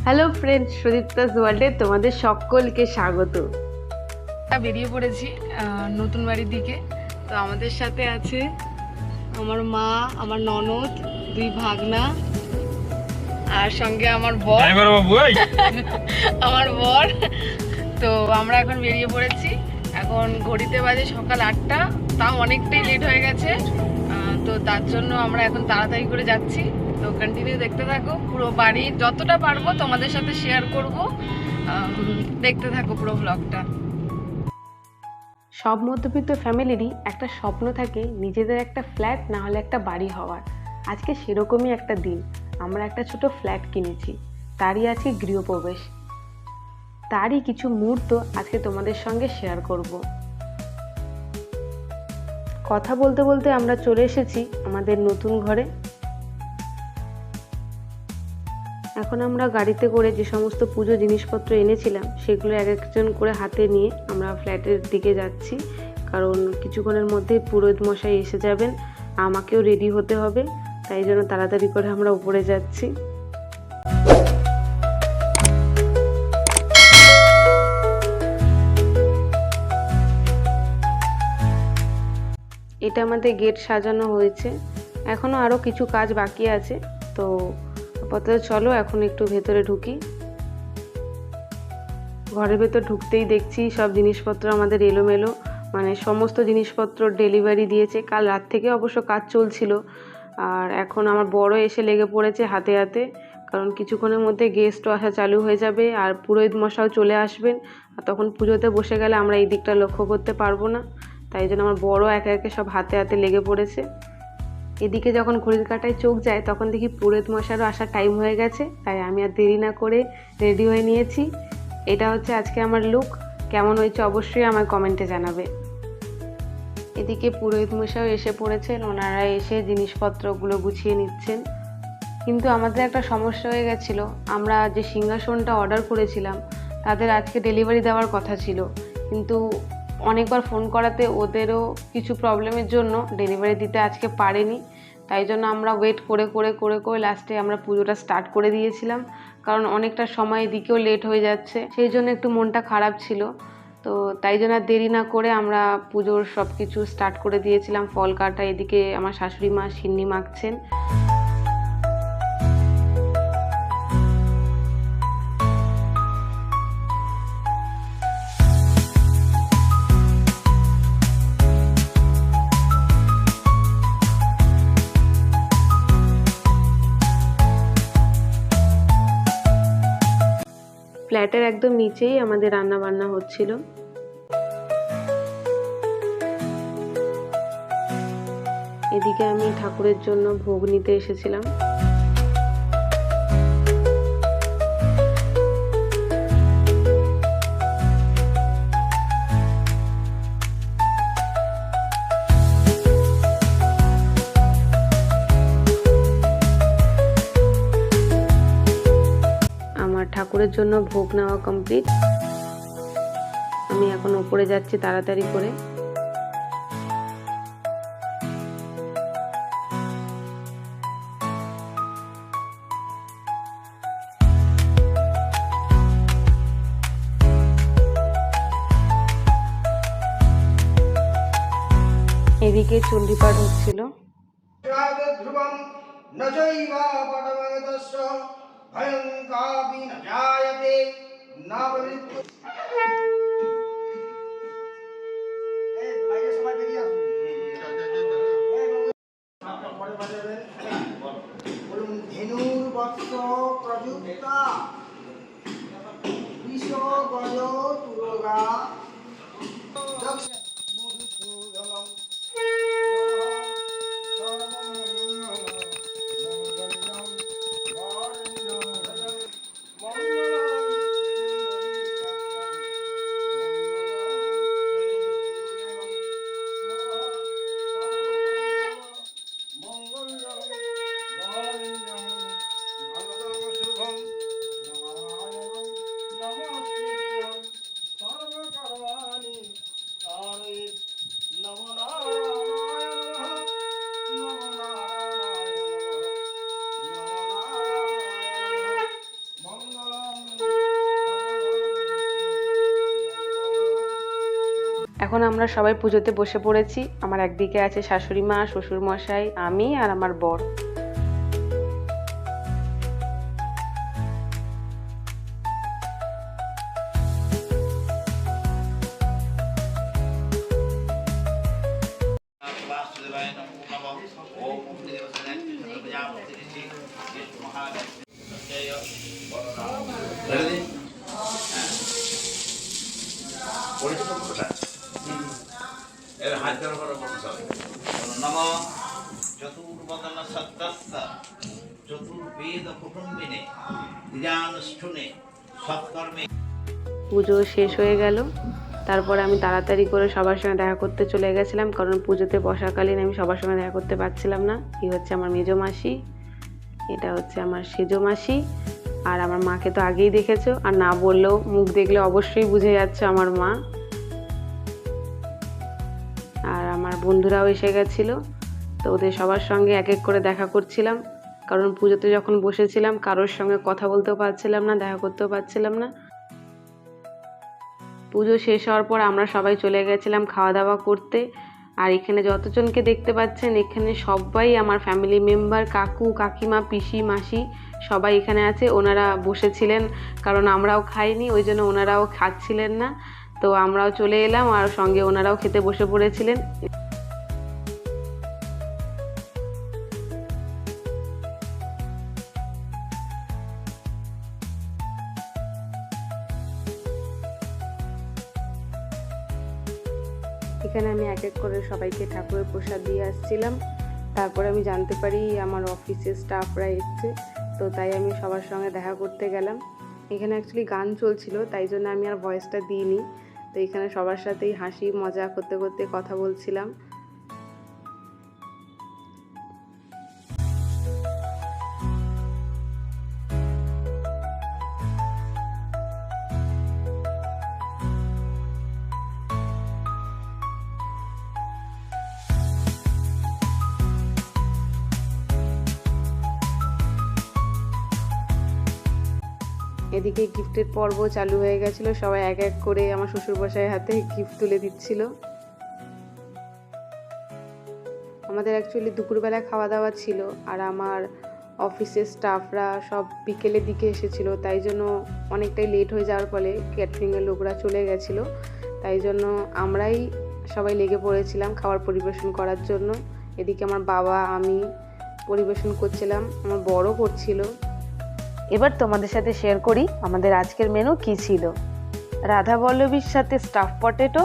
Hello friends, সুদীপ্তাস ওয়ার্ল্ডে তোমাদের সকলকে স্বাগত। বেরিয়ে পড়েছি নতুন বাড়ির দিকে। তো আমাদের সাথে আছে আমার মা, আমার ননদ, দুই ভাগনা আর সঙ্গে আমার বর। আমার বর। তো আমরা এখন বেরিয়ে পড়েছি। এখন ঘড়িতে বাজে সকাল 8টা, তাও অনেকটাই লেট হয়ে গেছে। তো তার জন্য আমরা এখন তাড়াতাড়ি করে যাচ্ছি। তো কন্টিনিউ দেখতে থাকো, পুরো বাড়ি যতটা পারবো তোমাদের সাথে শেয়ার করব। দেখতে থাকো পুরো ব্লগটা। সব মধ্যবিত্ত ফ্যামিলিরই একটা স্বপ্ন থাকে নিজেদের একটা ফ্ল্যাট না হলে একটা বাড়ি হওয়ার। আজকে সেরকমই একটা দিন। আমরা একটা ছোট ফ্ল্যাট কিনেছি, তারই আজকে গৃহপ্রবেশ। তারই কিছু মুহূর্ত আজকে তোমাদের সঙ্গে শেয়ার করব। কথা বলতে বলতে আমরা চলে এসেছি আমাদের নতুন ঘরে। এখন আমরা গাড়িতে করে যে সমস্ত পুজো জিনিসপত্র এনেছিলাম সেগুলো এক একজন করে হাতে নিয়ে আমরা ফ্ল্যাটের দিকে যাচ্ছি, কারণ কিছুক্ষণের মধ্যেই পুরোহিত মশাই এসে যাবেন, আমাকেও রেডি হতে হবে। তাই জন্য তাড়াতাড়ি করে আমরা উপরে যাচ্ছি। এটা আমাদের গেট সাজানো হয়েছে, এখনো আরও কিছু কাজ বাকি আছে। তো আপাতত চলো এখন একটু ভেতরে ঢুকি। ঘরের ভেতর ঢুকতেই দেখছি সব জিনিসপত্র আমাদের এলোমেলো, মানে সমস্ত জিনিসপত্র ডেলিভারি দিয়েছে। কাল রাত থেকে অবশ্য কাজ চলছিল, আর এখন আমার বড় এসে লেগে পড়েছে হাতে হাতে, কারণ কিছুক্ষণের মধ্যে গেস্টও আসা চালু হয়ে যাবে আর পুরোহিত মশাও চলে আসবেন। আর তখন পুজোতে বসে গেলে আমরা এই দিকটা লক্ষ্য করতে পারবো না। তাই জন্য আমার বড় একে একে সব হাতে হাতে লেগে পড়েছে। এদিকে যখন ঘড়ির কাঁটায় চোখ যায় তখন দেখি পুরোহিত মশাইয়েরও আসার টাইম হয়ে গেছে। তাই আমি আর দেরি না করে রেডি হয়ে নিয়েছি। এটা হচ্ছে আজকে আমার লুক। কেমন হয়েছে অবশ্যই আমার কমেন্টে জানাবে। এদিকে পুরোহিত মশাইও এসে পড়েছেন, ওনারা এসে জিনিসপত্রগুলো গুছিয়ে নিচ্ছেন। কিন্তু আমাদের একটা সমস্যা হয়ে গেছিলো, আমরা যে সিংহাসনটা অর্ডার করেছিলাম তাদের আজকে ডেলিভারি দেওয়ার কথা ছিল, কিন্তু অনেকবার ফোন করাতে ওদেরও কিছু প্রবলেমের জন্য ডেলিভারি দিতে আজকে পারেনি। তাই জন্য আমরা ওয়েট করে করে করে করে লাস্টে আমরা পুজোটা স্টার্ট করে দিয়েছিলাম, কারণ অনেকটা সময় এদিকেও লেট হয়ে যাচ্ছে, সেই জন্য একটু মনটা খারাপ ছিল। তো তাই জন্য দেরি না করে আমরা পুজোর সব কিছু স্টার্ট করে দিয়েছিলাম। ফল কাটা, এদিকে আমার শাশুড়ি মা সিন্নি মাখছেন। ফ্ল্যাটের একদম নিচেই আমাদের রান্না বান্না হচ্ছিল। এদিকে আমি ঠাকুরের জন্য ভোগ নিতে এসেছিলাম। আমার ঠাকুরের জন্য ভোগ নেওয়া কমপ্লিট। আমি এখন উপরে যাচ্ছি তাড়াতাড়ি করে। এদিকে চণ্ডীপাঠ হচ্ছিল। ধেনুর্বৎস প্রযুক্তা বিষ গজ তুরগা মধুসূদনম এখন আমরা সবাই পুজোতে বসে পড়েছি। আমার একদিকে আছে শাশুড়ি মা, শ্বশুর মশাই, আমি আর আমার বর। চতুর্বদন সত্তস্য চতুর্বেদ কুটুম্বিনে ধ্যানুষ্ঠুনে সৎকর্মে। পুজো শেষ হয়ে গেল, তারপরে আমি তাড়াতাড়ি করে সবার সঙ্গে দেখা করতে চলে গেছিলাম, কারণ পুজোতে বসাকালীন আমি সবার সঙ্গে দেখা করতে পারছিলাম না। এই হচ্ছে আমার মেজো মাসি, এটা হচ্ছে আমার সেজো মাসি, আর আমার মাকে তো আগেই দেখেছো, আর না বললেও মুখ দেখলে অবশ্যই বুঝে যাচ্ছে আমার মা। আর আমার বন্ধুরাও এসে গেছিলো, তো ওদের সবার সঙ্গে এক এক করে দেখা করছিলাম, কারণ পুজোতে যখন বসেছিলাম কারোর সঙ্গে কথা বলতেও পারছিলাম না, দেখা করতেও পারছিলাম না। পুজো শেষ হওয়ার পর আমরা সবাই চলে গেছিলাম খাওয়া দাওয়া করতে। আর এখানে যতজনকে দেখতে পাচ্ছেন এখানে সবাই আমার ফ্যামিলি মেম্বার, কাকু কাকিমা পিসি মাসি সবাই এখানে আছে। ওনারা বসেছিলেন কারণ আমরাও খাইনি, ওই জন্য ওনারাও খাচ্ছিলেন না, তো আমরাও চলে এলাম আর সঙ্গে ওনারাও খেতে বসে পড়েছিলেন। এখানে আমি এক এক করে সবাইকে ঠাকুরের প্রসাদ দিয়ে আসছিলাম। তারপরে আমি জানতে পারি আমার অফিসের স্টাফরা এসছে, তো তাই আমি সবার সঙ্গে দেখা করতে গেলাম। এখানে অ্যাকচুয়ালি গান চলছিল, তাই জন্য আমি আর ভয়েসটা দিইনি। তো এখানে সবার সাথেই হাসি মজা করতে করতে কথা বলছিলাম। এদিকে গিফটের পর্ব চালু হয়ে গেছিলো, সবাই এক এক করে আমার শ্বশুরমশাইয়ের হাতে গিফট তুলে দিচ্ছিল। আমাদের অ্যাকচুয়ালি দুপুরবেলা খাওয়া দাওয়া ছিল, আর আমার অফিসের স্টাফরা সব বিকেলের দিকে এসেছিলো, তাই জন্য অনেকটাই লেট হয়ে যাওয়ার ফলে ক্যাটারিংয়ের লোকরা চলে গেছিলো, তাই জন্য আমরাই সবাই লেগে পড়েছিলাম খাবার পরিবেশন করার জন্য। এদিকে আমার বাবা আমি পরিবেশন করছিলাম, আমার বড় করছিল। এবার তোমাদের সাথে শেয়ার করি আমাদের আজকের মেনু কি ছিল। রাধা বল্লভীর সাথে স্টাফ পটেটো,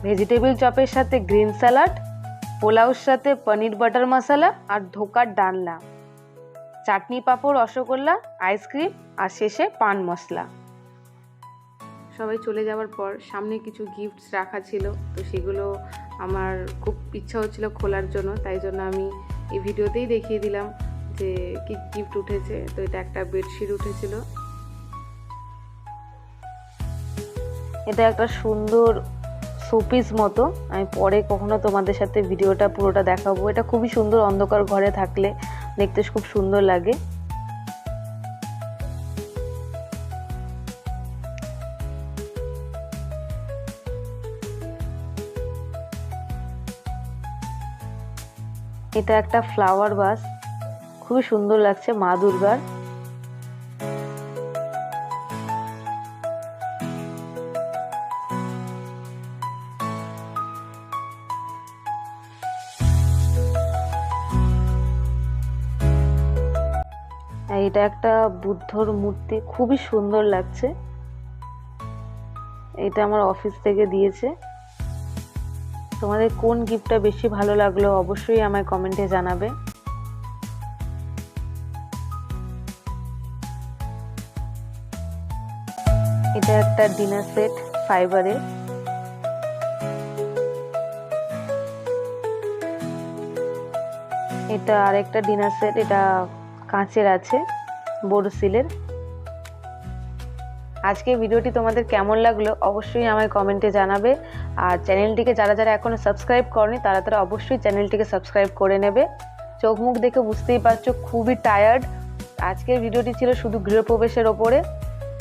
ভেজিটেবল চপের সাথে গ্রিন স্যালাড, পোলাওর সাথে পনির বাটার মশলা আর ধোকার ডালনা, চাটনি পাঁপড়, রসগোল্লা, আইসক্রিম আর শেষে পান মশলা। সবাই চলে যাওয়ার পর সামনে কিছু গিফটস রাখা ছিল, তো সেগুলো আমার খুব ইচ্ছা হচ্ছিল খোলার জন্য, তাই জন্য আমি এই ভিডিওতেই দেখিয়ে দিলাম যে কি গিফট উঠেছে। তো এটা একটা বেডশিট উঠেছিল, এটা একটা সুন্দর শোপিস মতো, আমি পরে কখনো তোমাদের সাথে ভিডিওটা পুরোটা দেখাবো। এটা খুবই সুন্দর, অন্ধকার ঘরে থাকলে দেখতে খুব সুন্দর লাগে। এটা একটা ফ্লাওয়ার ভাস, খুবই সুন্দর লাগছে মা দুর্গার। এটা একটা বুদ্ধর মূর্তি, খুবই সুন্দর লাগছে। এটা আমার অফিস থেকে দিয়েছে। তোমাদের কোন গিফটটা বেশি ভালো লাগলো অবশ্যই আমায় কমেন্টে জানাবে। এটা একটা ডিনার সেট ফাইবারের। এটা আরেকটা ডিনার সেট, এটা কাঁচের আছে, বোরোসিলের। আজকে ভিডিওটি তোমাদের কেমন লাগলো অবশ্যই আমায় কমেন্টে জানাবে। আর চ্যানেলটিকে যারা যারা এখনো সাবস্ক্রাইব করনি তারা তারা অবশ্যই চ্যানেলটিকে সাবস্ক্রাইব করে নেবে। চোখ মুখ দেখে বুঝতেই পারছো খুবই টায়ার্ড। আজকের ভিডিওটি ছিল শুধু গৃহপ্রবেশের ওপরে।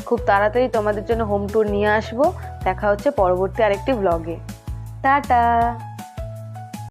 খুব তাড়াতাড়ি তোমাদের জন্য হোম ট্যুর নিয়ে আসবো। দেখা হচ্ছে পরবর্তী আরেকটি ব্লগে। টাটা।